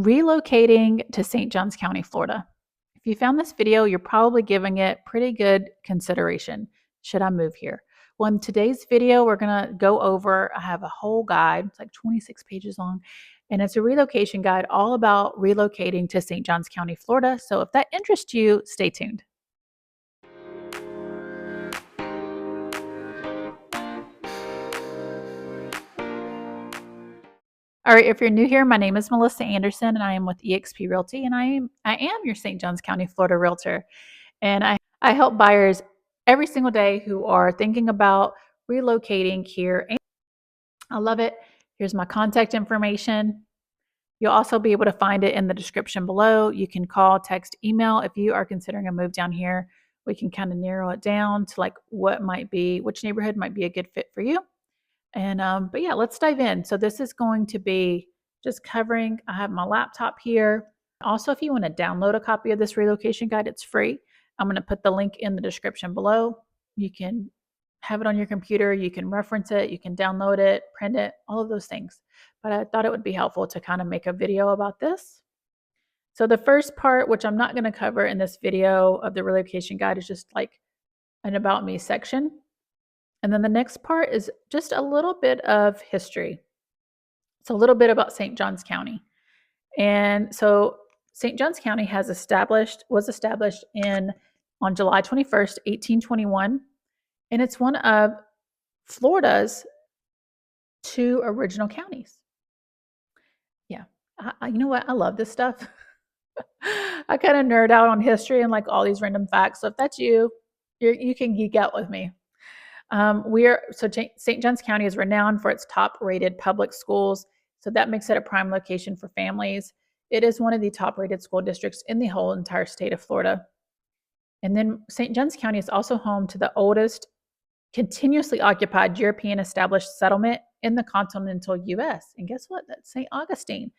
Relocating to St. Johns County, Florida. If you found this video, you're probably giving it pretty good consideration. Should I move here? Well, in today's video, we're going to go over, I have a whole guide, it's like 26 pages long, and it's a relocation guide all about relocating to St. Johns County, Florida. So if that interests you, stay tuned. All right, if you're new here, my name is Melissa Anderson, and I am with eXp Realty, and I am your St. Johns County, Florida realtor. And I help buyers every single day who are thinking about relocating here. I love it. Here's my contact information. You'll also be able to find it in the description below. You can call, text, email if you are considering a move down here. We can kind of narrow it down to like which neighborhood might be a good fit for you. And but yeah, let's dive in. So this is going to be just covering, I have my laptop here. Also, if you want to download a copy of this relocation guide, it's free. I'm going to put the link in the description below. You can have it on your computer, you can reference it, you can download it, print it, all of those things. But I thought it would be helpful to kind of make a video about this. So the first part, which I'm not going to cover in this video of the relocation guide, is just like an about me section. And then the next part is just a little bit of history. It's a little bit about St. Johns County. And so St. Johns County was established on July 21st, 1821. And it's one of Florida's 2 original counties. Yeah, you know what? I love this stuff. I kind of nerd out on history and like all these random facts. So if that's you can geek out with me. St. Johns County is renowned for its top-rated public schools, so that makes it a prime location for families. It is one of the top-rated school districts in the whole entire state of Florida. And then St. Johns County is also home to the oldest continuously occupied European established settlement in the continental U.S. And guess what? That's St. Augustine.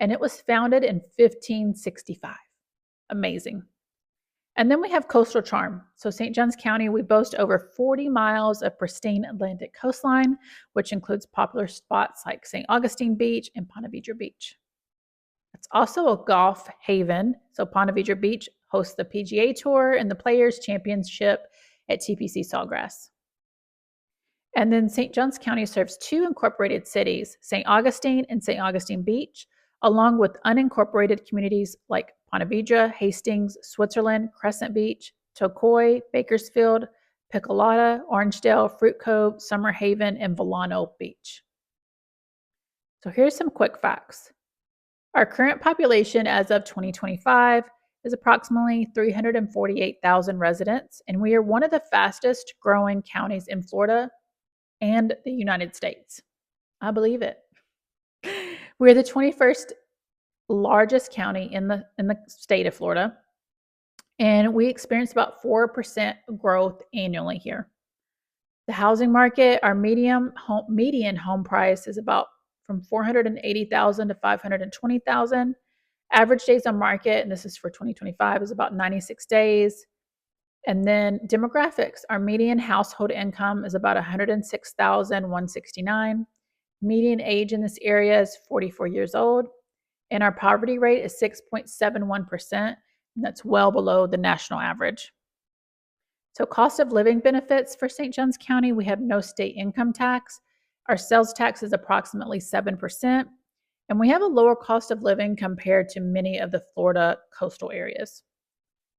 And it was founded in 1565. Amazing. And then we have coastal charm. So St. Johns County, we boast over 40 miles of pristine Atlantic coastline, which includes popular spots like St. Augustine Beach and Ponte Vedra Beach. It's also a golf haven. So Ponte Vedra Beach hosts the PGA Tour and the Players Championship at TPC Sawgrass. And then St. Johns County serves 2 incorporated cities, St. Augustine and St. Augustine Beach, along with unincorporated communities like Ponte Vedra, Hastings, Switzerland, Crescent Beach, Tocoi, Bakersfield, Piccolata, Orangedale, Fruit Cove, Summer Haven, and Volano Beach. So here's some quick facts. Our current population as of 2025 is approximately 348,000 residents, and we are one of the fastest growing counties in Florida and the United States. I believe it. We're the 21st largest county in the state of Florida, and we experience about 4% growth annually here. The housing market, our median home price is about from $480,000 to $520,000. Average days on market, and this is for 2025, is about 96 days. And then demographics, our median household income is about $106,169. Median age in this area is 44 years old. And our poverty rate is 6.71%, and that's well below the national average. So cost of living benefits for St. Johns County, we have no state income tax. Our sales tax is approximately 7%, and we have a lower cost of living compared to many of the Florida coastal areas.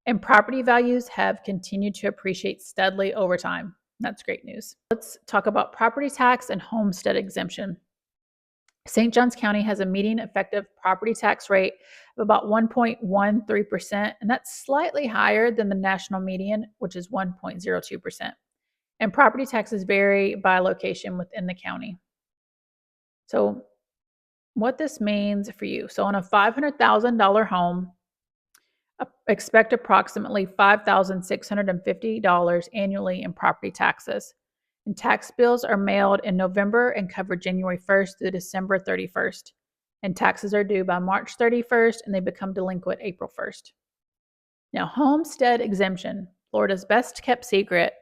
And property values have continued to appreciate steadily over time. That's great news. Let's talk about property tax and homestead exemption. St. Johns County has a median effective property tax rate of about 1.13%, and that's slightly higher than the national median, which is 1.02%. And property taxes vary by location within the county. So what this means for you. So on a $500,000 home, expect approximately $5,650 annually in property taxes. And tax bills are mailed in November and cover January 1st through December 31st. And taxes are due by March 31st, and they become delinquent April 1st. Now, homestead exemption, Florida's best kept secret.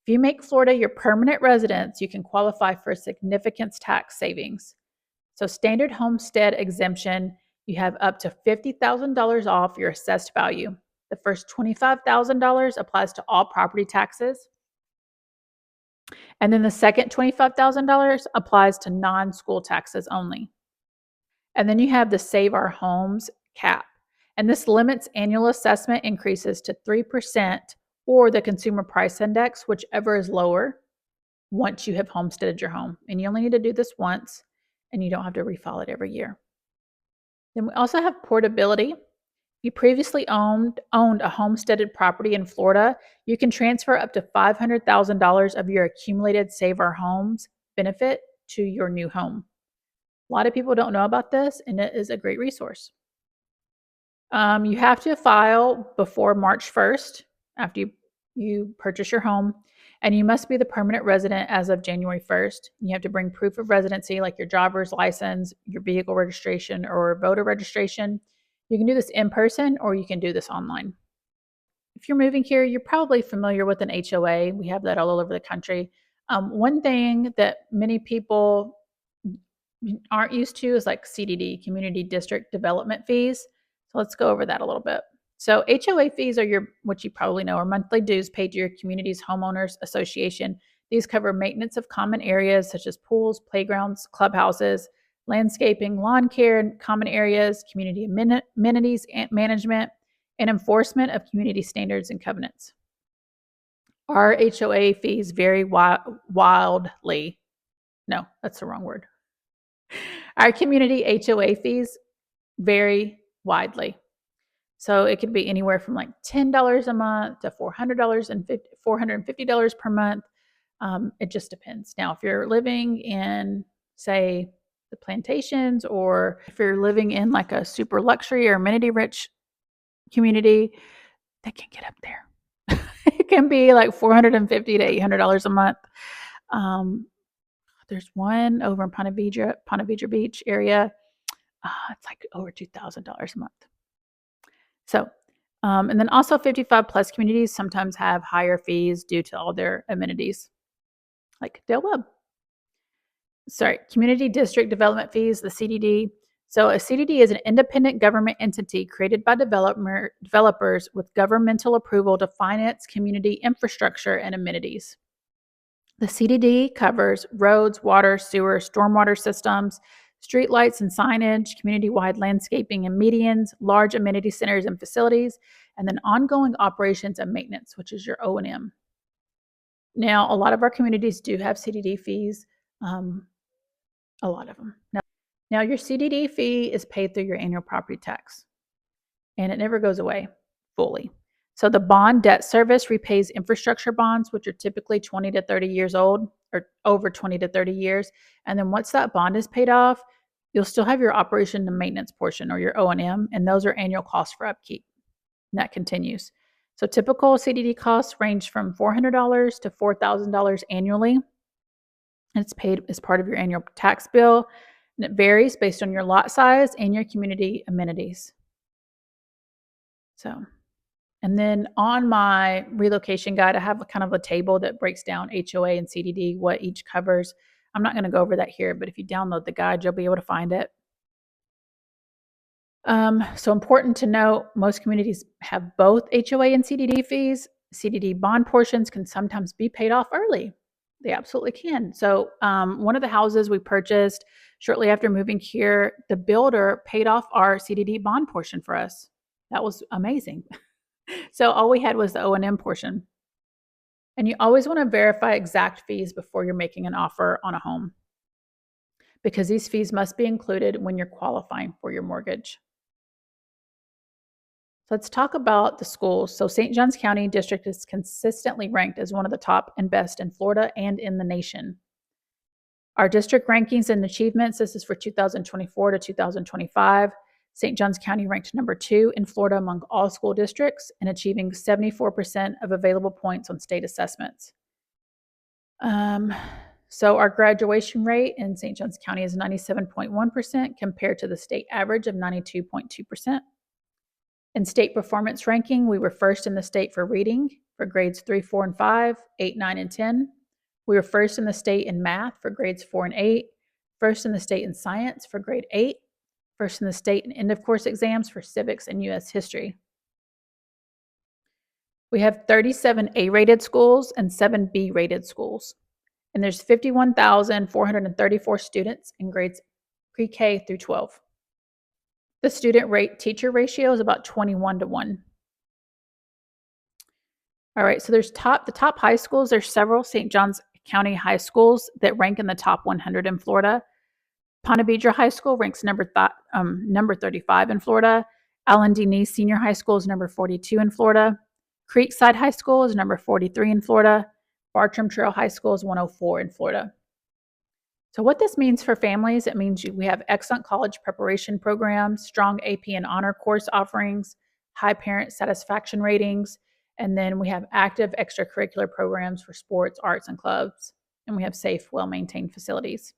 If you make Florida your permanent residence, you can qualify for significant tax savings. So standard homestead exemption You have up to $50,000 off your assessed value. The first $25,000 applies to all property taxes. And then the second $25,000 applies to non-school taxes only. And then you have the Save Our Homes cap. And this limits annual assessment increases to 3% or the consumer price index, whichever is lower, once you have homesteaded your home. And you only need to do this once, and you don't have to refile it every year. Then we also have portability. If you previously owned a homesteaded property in Florida, you can transfer up to $500,000 of your accumulated Save Our Homes benefit to your new home. A lot of people don't know about this, and it is a great resource. You have to file before March 1st after you purchase your home, and you must be the permanent resident as of January 1st. You have to bring proof of residency like your driver's license, your vehicle registration, or voter registration. You can do this in person or you can do this online. If you're moving here, you're probably familiar with an HOA. We have that all over the country. One thing that many people aren't used to is like CDD, Community District Development Fees. So let's go over that a little bit. So HOA fees are what you probably know, are monthly dues paid to your community's homeowners association. These cover maintenance of common areas such as pools, playgrounds, clubhouses, landscaping, lawn care, and common areas, community amenities and management, and enforcement of community standards and covenants. Our HOA fees vary wildly. No, that's the wrong word. Our community HOA fees vary widely. So it could be anywhere from like $10 a month to $450 per month. It just depends. Now, if you're living in, say, the plantations, or if you're living in like a super luxury or amenity rich community, they can get up there. It can be like $450 to $800 a month. There's one over in Ponte Vedra Beach area. It's like over $2,000 a month. So, and then also 55 plus communities sometimes have higher fees due to all their amenities, like Dale Webb. Community District Development Fees, the CDD. So a CDD is an independent government entity created by developers with governmental approval to finance community infrastructure and amenities. The CDD covers roads, water, sewer, stormwater systems, streetlights and signage, community-wide landscaping and medians, large amenity centers and facilities, and then ongoing operations and maintenance, which is your O&M. Now, a lot of our communities do have CDD fees, a lot of them. Now, your CDD fee is paid through your annual property tax, and it never goes away fully. So the bond debt service repays infrastructure bonds, which are typically 20 to 30 years old, or over 20 to 30 years. And then once that bond is paid off, you'll still have your operation and maintenance portion, or your O&M, and those are annual costs for upkeep. And that continues. So typical CDD costs range from $400 to $4,000 annually. And it's paid as part of your annual tax bill, and it varies based on your lot size and your community amenities. So, and then on my relocation guide, I have a kind of a table that breaks down HOA and CDD, what each covers. I'm not going to go over that here, but if you download the guide, you'll be able to find it. So important to note, most communities have both HOA and CDD fees. CDD bond portions can sometimes be paid off early. They absolutely can. So one of the houses we purchased shortly after moving here, the builder paid off our CDD bond portion for us. That was amazing. So all we had was the O&M portion. And you always want to verify exact fees before you're making an offer on a home, because these fees must be included when you're qualifying for your mortgage. So let's talk about the schools. So St. Johns County District is consistently ranked as one of the top and best in Florida and in the nation. Our district rankings and achievements, this is for 2024 to 2025. St. Johns County ranked number 2 in Florida among all school districts and achieving 74% of available points on state assessments. So our graduation rate in St. Johns County is 97.1% compared to the state average of 92.2%. In state performance ranking, we were first in the state for reading for grades 3, 4, and 5, 8, 9, and 10. We were first in the state in math for grades 4 and 8, first in the state in science for grade 8, first in the state in end-of-course exams for civics and U.S. history. We have 37 A-rated schools and 7 B-rated schools. And there's 51,434 students in grades pre-K through 12. The student rate teacher ratio is about 21 to 1. All right, so there's the top high schools. There's several St. Johns County high schools that rank in the top 100 in Florida. Ponte Vedra High School ranks number 35 in Florida. Allen D. Neese Senior High School is number 42 in Florida. Creekside High School is number 43 in Florida. Bartram Trail High School is 104 in Florida. So what this means for families, it means we have excellent college preparation programs, strong AP and honor course offerings, high parent satisfaction ratings, and then we have active extracurricular programs for sports, arts, and clubs, and we have safe, well-maintained facilities.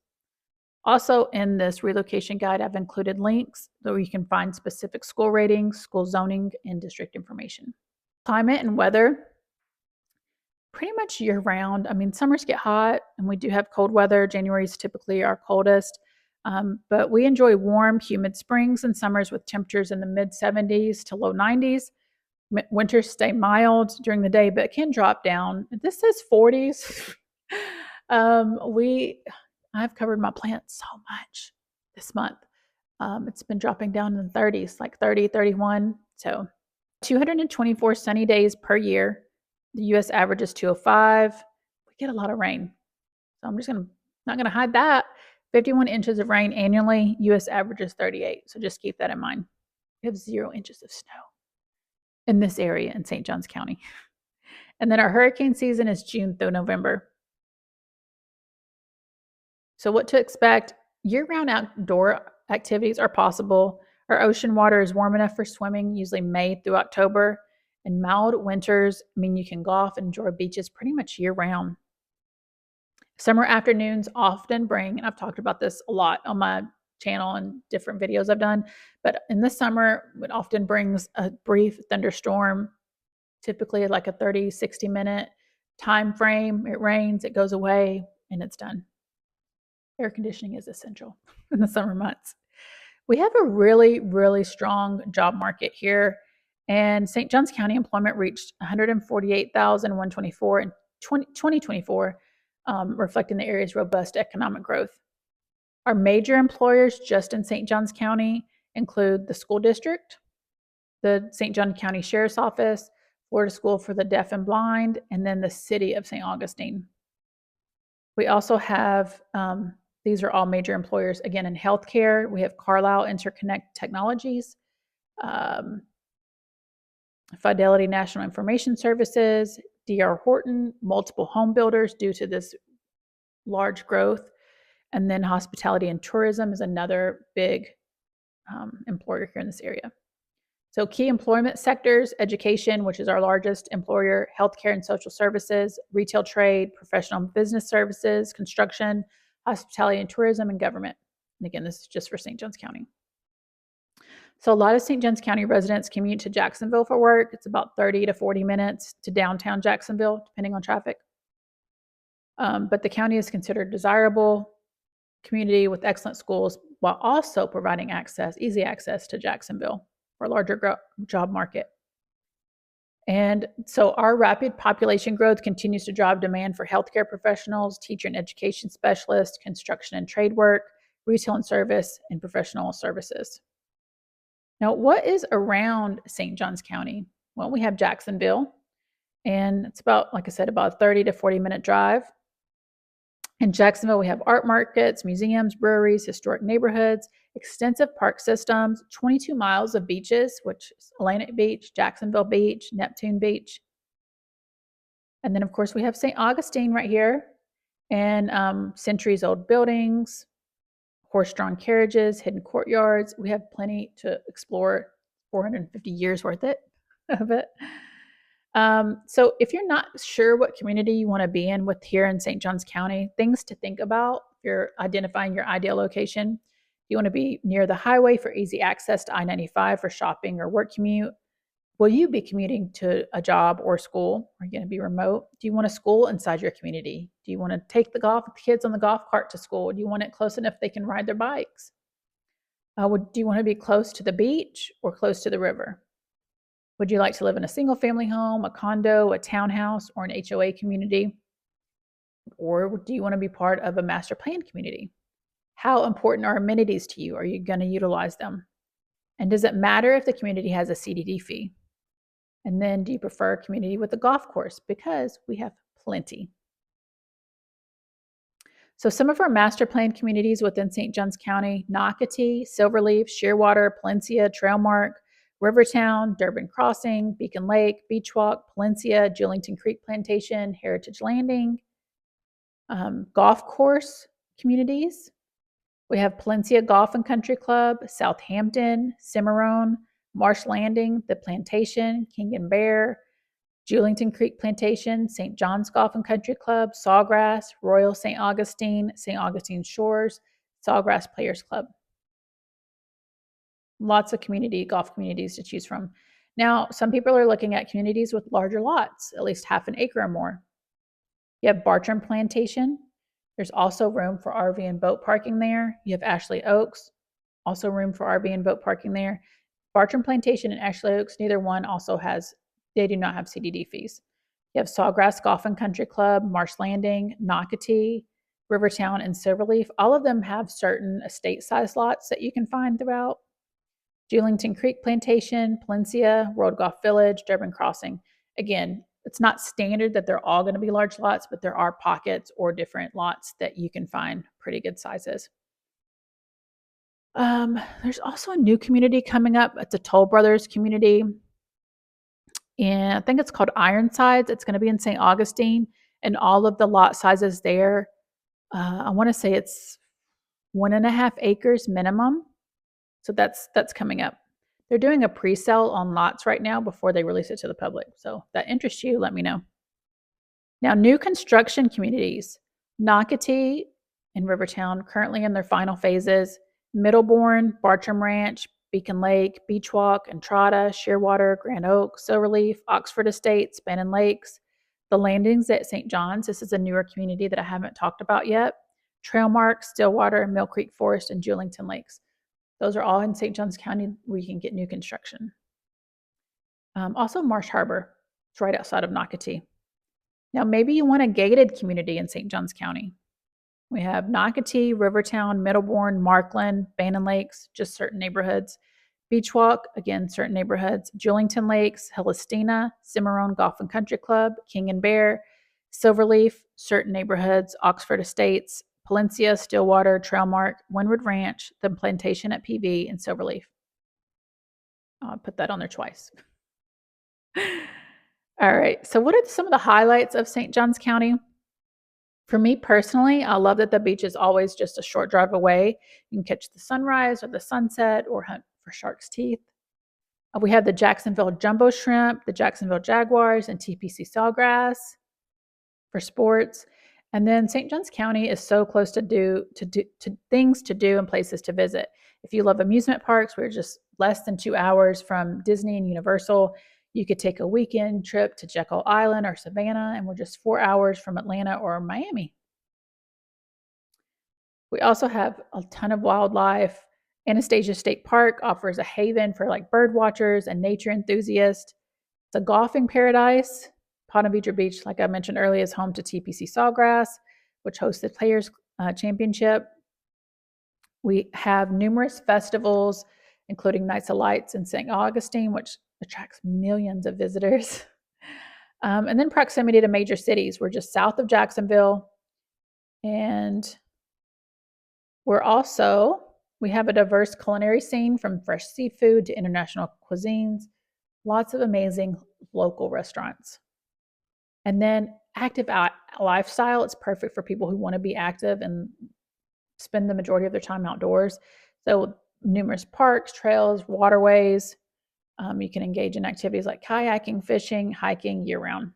Also in this relocation guide, I've included links where you can find specific school ratings, school zoning, and district information. Climate and weather, pretty much year-round. I mean, summers get hot, and we do have cold weather. January is typically our coldest, but we enjoy warm, humid springs and summers with temperatures in the mid-70s to low 90s. Winters stay mild during the day, but it can drop down. This says 40s. I've covered my plants so much this month. It's been dropping down in the 30s, like 30, 31. So 224 sunny days per year. The U.S. average is 205. We get a lot of rain. So I'm just not going to hide that. 51 inches of rain annually. U.S. average is 38. So just keep that in mind. We have 0 inches of snow in this area in St. Johns County. And then our hurricane season is June through November. So what to expect? Year-round outdoor activities are possible. Our ocean water is warm enough for swimming, usually May through October. And mild winters mean you can golf and enjoy beaches pretty much year-round. Summer afternoons often bring, and I've talked about this a lot on my channel and different videos I've done, but in the summer, it often brings a brief thunderstorm, typically like a 30, 60-minute time frame. It rains, it goes away, and it's done. Air conditioning is essential in the summer months. We have a really, really strong job market here, and St. Johns County employment reached 148,124 in 2024, reflecting the area's robust economic growth. Our major employers just in St. Johns County include the school district, the St. Johns County Sheriff's Office, Florida School for the Deaf and Blind, and then the City of St. Augustine. We also have, these are all major employers, again, in healthcare. We have Carlisle Interconnect Technologies, Fidelity National Information Services, D.R. Horton, multiple home builders due to this large growth. And then hospitality and tourism is another big employer here in this area. So key employment sectors: education, which is our largest employer, healthcare and social services, retail trade, professional business services, construction, hospitality and tourism, and government. And again, this is just for St. Johns County. So a lot of St. Johns County residents commute to Jacksonville for work. It's about 30 to 40 minutes to downtown Jacksonville, depending on traffic. But the county is considered desirable community with excellent schools, while also providing easy access to Jacksonville for a larger job market. And so our rapid population growth continues to drive demand for healthcare professionals, teacher and education specialists, construction and trade work, retail and service, and professional services. Now, what is around St. Johns County? Well, we have Jacksonville, and it's about, like I said, about a 30 to 40-minute drive. In Jacksonville, we have art markets, museums, breweries, historic neighborhoods, extensive park systems, 22 miles of beaches, which is Atlantic Beach, Jacksonville Beach, Neptune Beach. And then, of course, we have St. Augustine right here, and centuries-old buildings, horse-drawn carriages, hidden courtyards. We have plenty to explore, 450 years worth of it. So if you're not sure what community you want to be in with here in St. Johns County, things to think about if you're identifying your ideal location. You want to be near the highway for easy access to I-95 for shopping or work commute. Will you be commuting to a job or school? Are you going to be remote? Do you want a school inside your community? Do you want to take the kids on the golf cart to school? Do you want it close enough they can ride their bikes? Do you want to be close to the beach or close to the river? Would you like to live in a single family home, a condo, a townhouse, or an HOA community? Or do you want to be part of a master plan community? How important are amenities to you? Are you going to utilize them? And does it matter if the community has a CDD fee? And then do you prefer a community with a golf course? Because we have plenty. So some of our master plan communities within St. Johns County: Nocatee, Silverleaf, Shearwater, Palencia, Trailmark, Rivertown, Durbin Crossing, Beacon Lake, Beachwalk, Palencia, Julington Creek Plantation, Heritage Landing. Golf course communities: we have Palencia Golf and Country Club, Southampton, Cimarron, Marsh Landing, The Plantation, King and Bear, Julington Creek Plantation, St. John's Golf and Country Club, Sawgrass, Royal St. Augustine, St. Augustine Shores, Sawgrass Players Club. Lots of golf communities to choose from. Now, some people are looking at communities with larger lots, at least half an acre or more. You have Bartram Plantation. There's also room for RV and boat parking there. You have Ashley Oaks, also room for RV and boat parking there. Bartram Plantation and Ashley Oaks, neither one they do not have CDD fees. You have Sawgrass Golf and Country Club, Marsh Landing, Nocatee, Rivertown, and Silverleaf. All of them have certain estate-sized lots that you can find throughout. Julington Creek Plantation, Palencia, World Golf Village, Durbin Crossing. Again, it's not standard that they're all going to be large lots, but there are pockets or different lots that you can find pretty good sizes. There's also a new community coming up. It's a Toll Brothers community. And I think it's called Ironsides. It's going to be in St. Augustine. And all of the lot sizes there, I want to say it's 1.5 acres minimum. So that's coming up. They're doing a pre-sale on lots right now before they release it to the public. So if that interests you, let me know. Now, new construction communities: Nocatee and Rivertown, currently in their final phases. Middlebourne, Bartram Ranch, Beacon Lake, Beachwalk, Entrada, Shearwater, Grand Oak, Silverleaf, Oxford Estates, Bannon Lakes. The Landings at St. John's, this is a newer community that I haven't talked about yet. Trailmark, Stillwater, Mill Creek Forest, and Julington Lakes. Those are all in St. Johns County where you can get new construction. Also Marsh Harbor, it's right outside of Nocatee. Now, maybe you want a gated community in St. Johns County. We have Nocatee, Rivertown, Middlebourne, Markland, Bannon Lakes, just certain neighborhoods. Beachwalk, again, certain neighborhoods. Julington Lakes, Helistina, Cimarron Golf and Country Club, King and Bear, Silverleaf, certain neighborhoods. Oxford Estates, Palencia, Stillwater, Trailmark, Windward Ranch, The Plantation at PV, and Silverleaf. I'll put that on there twice. All right, so what are some of the highlights of St. Johns County? For me personally, I love that the beach is always just a short drive away. You can catch the sunrise or the sunset or hunt for shark's teeth. We have the Jacksonville Jumbo Shrimp, the Jacksonville Jaguars, and TPC Sawgrass for sports. And then St. Johns County is so close to things to do and places to visit. If you love amusement parks, we're just less than 2 hours from Disney and Universal. You could take a weekend trip to Jekyll Island or Savannah, and we're just 4 hours from Atlanta or Miami. We also have a ton of wildlife. Anastasia State Park offers a haven for bird watchers and nature enthusiasts. It's a golfing paradise. Ponte Vedra Beach, like I mentioned earlier, is home to TPC Sawgrass, which hosts the Players Championship. We have numerous festivals, including Nights of Lights in St. Augustine, which attracts millions of visitors. And then proximity to major cities. We're just south of Jacksonville. And we have a diverse culinary scene, from fresh seafood to international cuisines. Lots of amazing local restaurants. And then active lifestyle. It's perfect for people who want to be active and spend the majority of their time outdoors. So numerous parks, trails, waterways. You can engage in activities like kayaking, fishing, hiking year-round.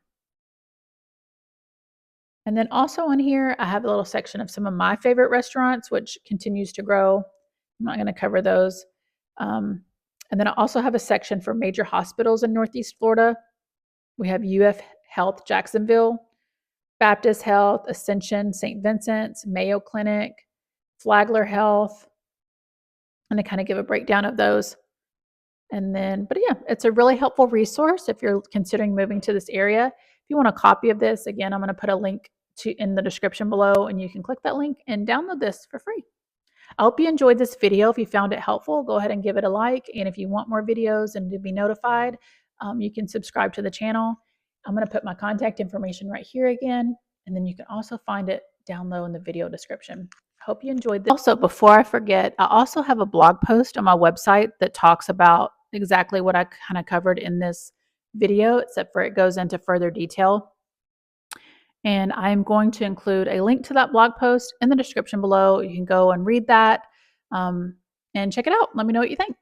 And then also on here, I have a little section of some of my favorite restaurants, which continues to grow. I'm not going to cover those. And then I also have a section for major hospitals in Northeast Florida. We have UF Health Jacksonville, Baptist Health, Ascension, St. Vincent's, Mayo Clinic, Flagler Health, and to kind of give a breakdown of those. And then, but yeah, it's a really helpful resource if you're considering moving to this area. If you want a copy of this, again, I'm going to put a link in the description below, and you can click that link and download this for free. I hope you enjoyed this video. If you found it helpful, go ahead and give it a like. And if you want more videos and to be notified, you can subscribe to the channel. I'm going to put my contact information right here again, and then you can also find it down low in the video description. I hope you enjoyed this. Also, before I forget, I also have a blog post on my website that talks about exactly what I kind of covered in this video, except for it goes into further detail. And I'm going to include a link to that blog post in the description below. You can go and read that and check it out. Let me know what you think.